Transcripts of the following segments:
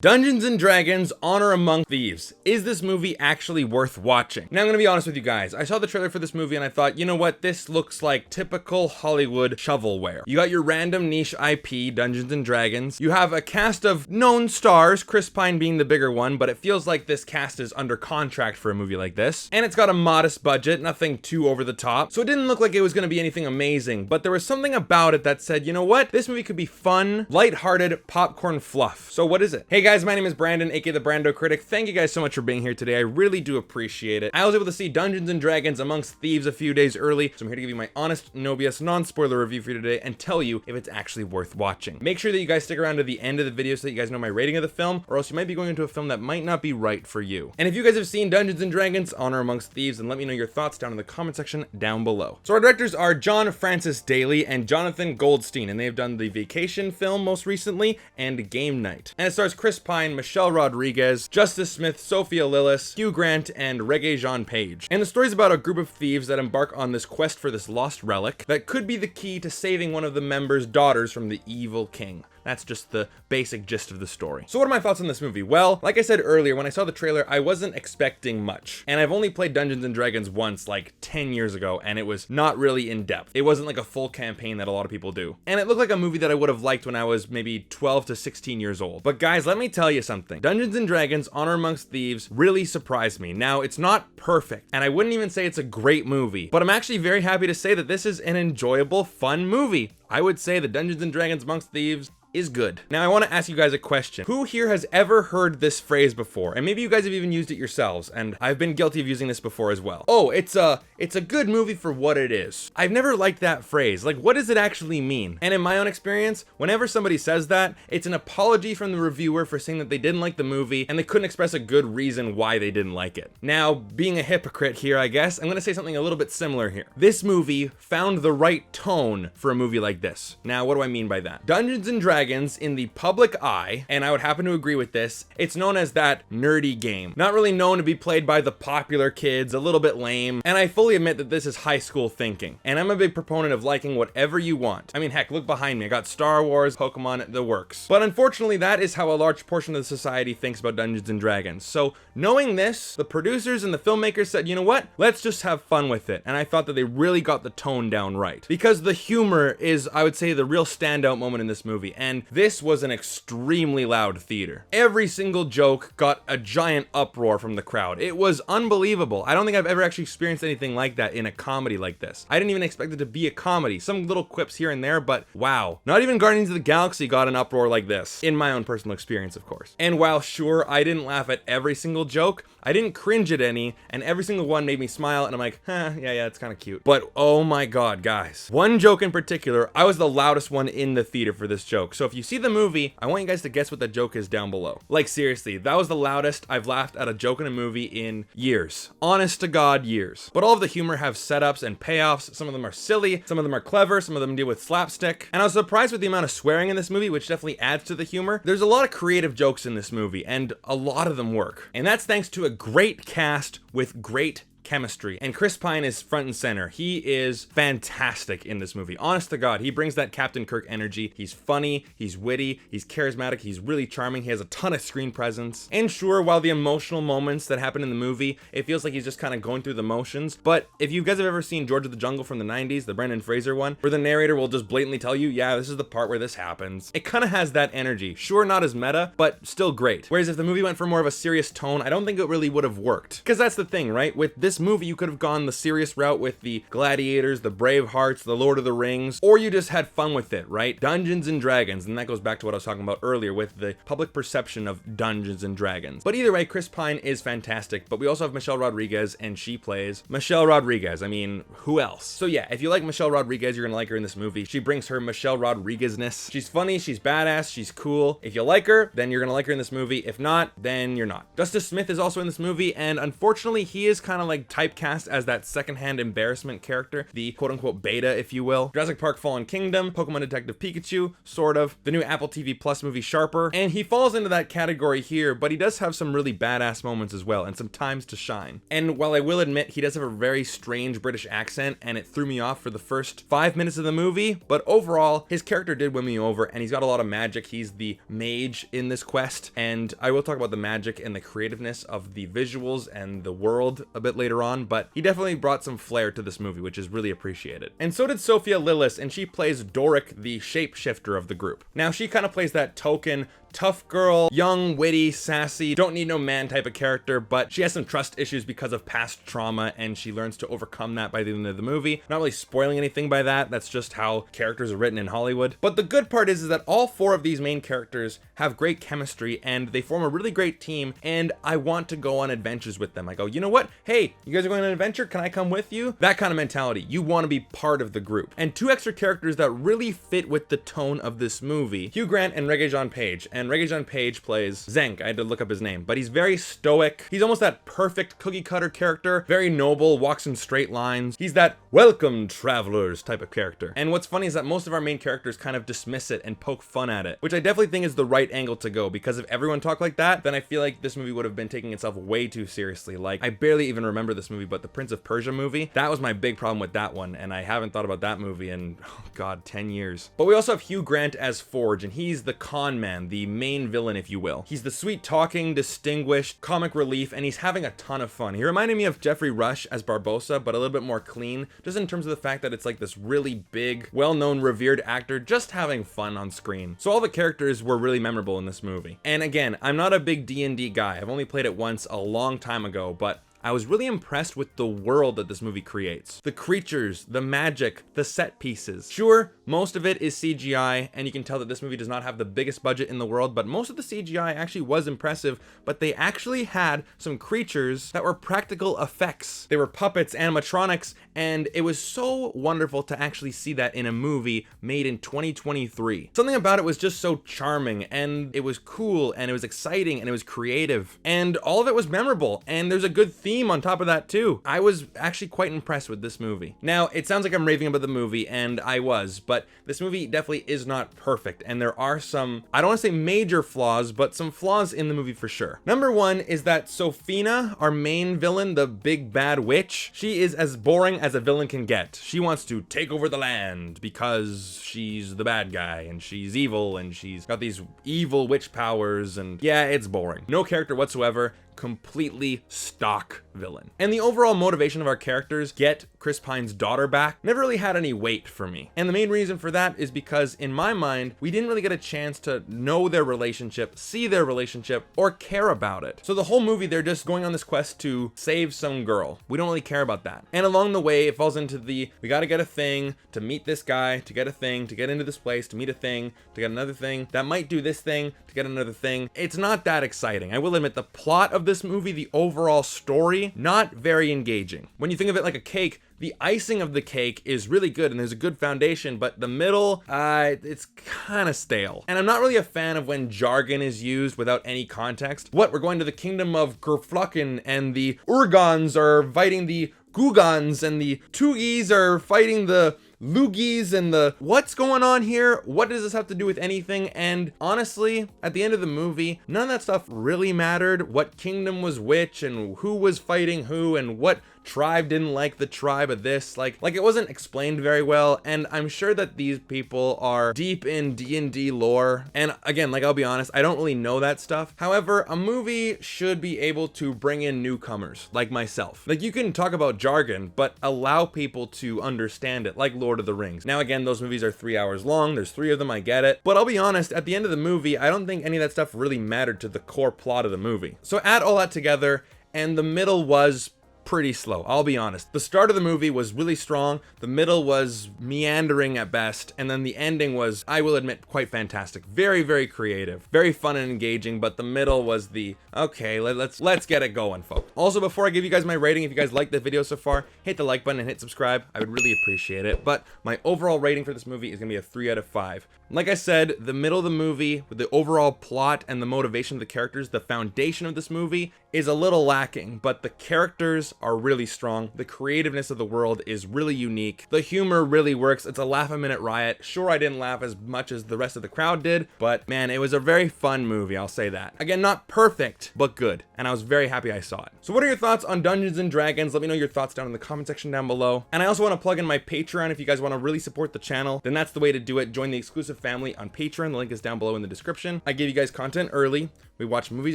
Dungeons and Dragons: Honor Among Thieves. Is this movie actually worth watching? Now, I'm gonna be honest with you guys. I saw the trailer for this movie and I thought, you know what? This looks like typical Hollywood shovelware. You got your random niche IP, Dungeons and Dragons. You have a cast of known stars, Chris Pine being the bigger one, but it feels like this cast is under contract for a movie like this. And it's got a modest budget, nothing too over the top. So it didn't look like it was gonna be anything amazing, but there was something about it that said, you know what? This movie could be fun, lighthearted, popcorn fluff. So what is it? Hey guys, my name is Brandon, aka the BrandoCritic. Thank you guys so much for being here today. I really do appreciate it. I was able to see Dungeons and Dragons Amongst Thieves a few days early, so I'm here to give you my honest, no BS, non-spoiler review for you today and tell you if it's actually worth watching. Make sure that you guys stick around to the end of the video so that you guys know my rating of the film, or else you might be going into a film that might not be right for you. And if you guys have seen Dungeons and Dragons Honor Amongst Thieves, then let me know your thoughts down in the comment section down below. So our directors are John Francis Daley and Jonathan Goldstein, and they have done the Vacation film most recently and Game Night. And it stars Chris Pine, Michelle Rodriguez, Justice Smith, Sophia, Lillis, Hugh Grant, and Regé-Jean Page. And the story's about a group of thieves that embark on this quest for this lost relic that could be the key to saving one of the members' daughters from the evil king. That's just the basic gist of the story. So what are my thoughts on this movie? Well, like I said earlier, when I saw the trailer, I wasn't expecting much. And I've only played Dungeons and Dragons once, like 10 years ago, and it was not really in depth. It wasn't like a full campaign that a lot of people do. And it looked like a movie that I would have liked when I was maybe 12 to 16 years old. But guys, let me tell you something. Dungeons and Dragons Honor Amongst Thieves really surprised me. Now, it's not perfect, and I wouldn't even say it's a great movie, but I'm actually very happy to say that this is an enjoyable, fun movie. I would say that Dungeons and Dragons Amongst Thieves is good. Now I want to ask you guys a question. Who here has ever heard this phrase before? And maybe you guys have even used it yourselves, and I've been guilty of using this before as well. Oh, it's a good movie for what it is. I've never liked that phrase. Like, what does it actually mean? And in my own experience, whenever somebody says that, it's an apology from the reviewer for saying that they didn't like the movie and they couldn't express a good reason why they didn't like it. Now, being a hypocrite here, I guess, I'm going to say something a little bit similar here. This movie found the right tone for a movie like this. Now, what do I mean by that? Dungeons and Dragons in the public eye, and I would happen to agree with this, it's known as that nerdy game. Not really known to be played by the popular kids, a little bit lame, and I fully admit that this is high school thinking. And I'm a big proponent of liking whatever you want. I mean, heck, look behind me. I got Star Wars, Pokemon, the works. But unfortunately, that is how a large portion of the society thinks about Dungeons and Dragons. So knowing this, the producers and the filmmakers said, you know what? Let's just have fun with it. And I thought that they really got the tone down right. Because the humor is, I would say, the real standout moment in this movie. And this was an extremely loud theater. Every single joke got a giant uproar from the crowd. It was unbelievable. I don't think I've ever actually experienced anything like that in a comedy like this. I didn't even expect it to be a comedy. Some little quips here and there, but wow. Not even Guardians of the Galaxy got an uproar like this, in my own personal experience, of course. And while sure, I didn't laugh at every single joke, I didn't cringe at any, and every single one made me smile, and I'm like, yeah, it's kind of cute. But oh my god, guys. One joke in particular, I was the loudest one in the theater for this joke. So if you see the movie, I want you guys to guess what the joke is down below. Like seriously, that was the loudest I've laughed at a joke in a movie in years. Honest to God, years. But all of the humor have setups and payoffs. Some of them are silly, some of them are clever, some of them deal with slapstick. And I was surprised with the amount of swearing in this movie, which definitely adds to the humor. There's a lot of creative jokes in this movie, and a lot of them work. And that's thanks to a great cast with great chemistry. And Chris Pine is front and center. He is fantastic in this movie. Honest to God, he brings that Captain Kirk energy. He's funny, he's witty, he's charismatic, he's really charming, he has a ton of screen presence. And sure, while the emotional moments that happen in the movie, it feels like he's just kind of going through the motions. But if you guys have ever seen George of the Jungle from the 90s, the Brendan Fraser one, where the narrator will just blatantly tell you, yeah, this is the part where this happens. It kind of has that energy. Sure, not as meta, but still great. Whereas if the movie went for more of a serious tone, I don't think it really would have worked. Because that's the thing, right? With this movie, you could have gone the serious route with the Gladiators, the Bravehearts, the Lord of the Rings, or you just had fun with it, right? Dungeons and Dragons, and that goes back to what I was talking about earlier with the public perception of Dungeons and Dragons. But either way, Chris Pine is fantastic, but we also have Michelle Rodriguez, and she plays Michelle Rodriguez. I mean, who else? So yeah, if you like Michelle Rodriguez, you're gonna like her in this movie. She brings her Michelle Rodriguez-ness. She's funny, she's badass, she's cool. If you like her, then you're gonna like her in this movie. If not, then you're not. Justice Smith is also in this movie, and unfortunately, he is kind of like like typecast as that secondhand embarrassment character, the quote-unquote beta, if you will. Jurassic Park Fallen Kingdom, Pokemon Detective Pikachu, sort of, the new Apple TV Plus movie Sharper, and he falls into that category here, but he does have some really badass moments as well, and some times to shine. And while I will admit he does have a very strange British accent, and it threw me off for the first 5 minutes of the movie, but overall, his character did win me over, and he's got a lot of magic. He's the mage in this quest, and I will talk about the magic and the creativeness of the visuals and the world a bit later on, but he definitely brought some flair to this movie, which is really appreciated. And so did Sophia Lillis, and she plays Doric, the shapeshifter of the group. Now, she kind of plays that token tough girl, young, witty, sassy, don't need no man type of character, but she has some trust issues because of past trauma, and she learns to overcome that by the end of the movie. Not really spoiling anything by that, that's just how characters are written in Hollywood. But the good part is that all 4 of these main characters have great chemistry, and they form a really great team, and I want to go on adventures with them. I go, you know what? Hey, you guys are going on an adventure? Can I come with you? That kind of mentality. You want to be part of the group. And 2 extra characters that really fit with the tone of this movie, Hugh Grant and Regé-Jean Page. And Regé-Jean Page plays Zenk. I had to look up his name, but he's very stoic. He's almost that perfect cookie cutter character, very noble, walks in straight lines. He's that welcome travelers type of character. And what's funny is that most of our main characters kind of dismiss it and poke fun at it, which I definitely think is the right angle to go, because if everyone talked like that, then I feel like this movie would have been taking itself way too seriously. Like, I barely even remember this movie, but the Prince of Persia movie, that was my big problem with that one, and I haven't thought about that movie in, oh god, 10 years. But we also have Hugh Grant as Forge, and he's the con man, the main villain, if you will. He's the sweet talking, distinguished comic relief, and he's having a ton of fun. He reminded me of Jeffrey Rush as Barbossa, but a little bit more clean, just in terms of the fact that it's like this really big, well-known, revered actor just having fun on screen. So all the characters were really memorable in this movie. And again, I'm not a big D&D guy. I've only played it once a long time ago, but I was really impressed with the world that this movie creates. The creatures, the magic, the set pieces. Sure, most of it is CGI, and you can tell that this movie does not have the biggest budget in the world, but most of the CGI actually was impressive, but they actually had some creatures that were practical effects. They were puppets, animatronics, and it was so wonderful to actually see that in a movie made in 2023. Something about it was just so charming, and it was cool, and it was exciting, and it was creative, and all of it was memorable, and there's a good theme on top of that too. I was actually quite impressed with this movie. Now, it sounds like I'm raving about the movie, and I was, but this movie definitely is not perfect, and there are some, I don't want to say major flaws, but some flaws in the movie for sure. Number 1 is that Sophia, our main villain, the big bad witch, she is as boring as a villain can get. She wants to take over the land because she's the bad guy, and she's evil, and she's got these evil witch powers, and yeah, it's boring. No character whatsoever. Completely stock villain. And the overall motivation of our characters, get Chris Pine's daughter back, never really had any weight for me. And the main reason for that is because in my mind, we didn't really get a chance to know their relationship, see their relationship, or care about it. So the whole movie, they're just going on this quest to save some girl. We don't really care about that. And along the way, it falls into the, we gotta get a thing to meet this guy, to get a thing, to get into this place, to meet a thing, to get another thing, that might do this thing, to get another thing. It's not that exciting. I will admit the plot of this movie, the overall story, not very engaging. When you think of it like a cake, the icing of the cake is really good and there's a good foundation, but the middle, it's kind of stale. And I'm not really a fan of when jargon is used without any context. What, we're going to the kingdom of Gerflucken, and the Urgons are fighting the Gugons, and the Tugis are fighting the Loogies, and the what's going on here? What does this have to do with anything? And honestly, at the end of the movie, none of that stuff really mattered. What kingdom was which, and who was fighting who, and what tribe didn't like the tribe of this. Like it wasn't explained very well, and I'm sure that these people are deep in D&D lore. And again, like, I'll be honest, I don't really know that stuff. However, a movie should be able to bring in newcomers like myself. Like, you can talk about jargon, but allow people to understand it, like Lord of the Rings. Now, again, those movies are 3 hours long. There's 3 of them, I get it. But I'll be honest, at the end of the movie, I don't think any of that stuff really mattered to the core plot of the movie. So add all that together, and the middle was pretty slow, I'll be honest. The start of the movie was really strong, the middle was meandering at best, and then the ending was, I will admit, quite fantastic. Very, very creative, very fun and engaging, but the middle was the, okay, let's get it going, folks. Also, before I give you guys my rating, if you guys liked the video so far, hit the like button and hit subscribe. I would really appreciate it. But my overall rating for this movie is gonna be a 3 out of 5. Like I said, the middle of the movie, with the overall plot and the motivation of the characters, the foundation of this movie is a little lacking, but the characters are really strong. The creativeness of the world is really unique. The humor really works. It's a laugh-a-minute riot. Sure, I didn't laugh as much as the rest of the crowd did, but man, it was a very fun movie, I'll say that. Again, not perfect, but good, and I was very happy I saw it. So what are your thoughts on Dungeons & Dragons? Let me know your thoughts down in the comment section down below. And I also want to plug in my Patreon. If you guys want to really support the channel, then that's the way to do it. Join the exclusive family on Patreon. The link is down below in the description. I give you guys content early. We watch movies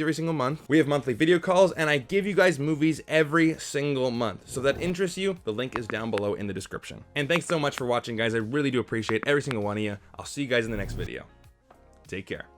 every single month. We have monthly video calls, and I give you guys movies every single month. So if that interests you, the link is down below in the description. And thanks so much for watching, guys. I really do appreciate every single one of you. I'll see you guys in the next video. Take care.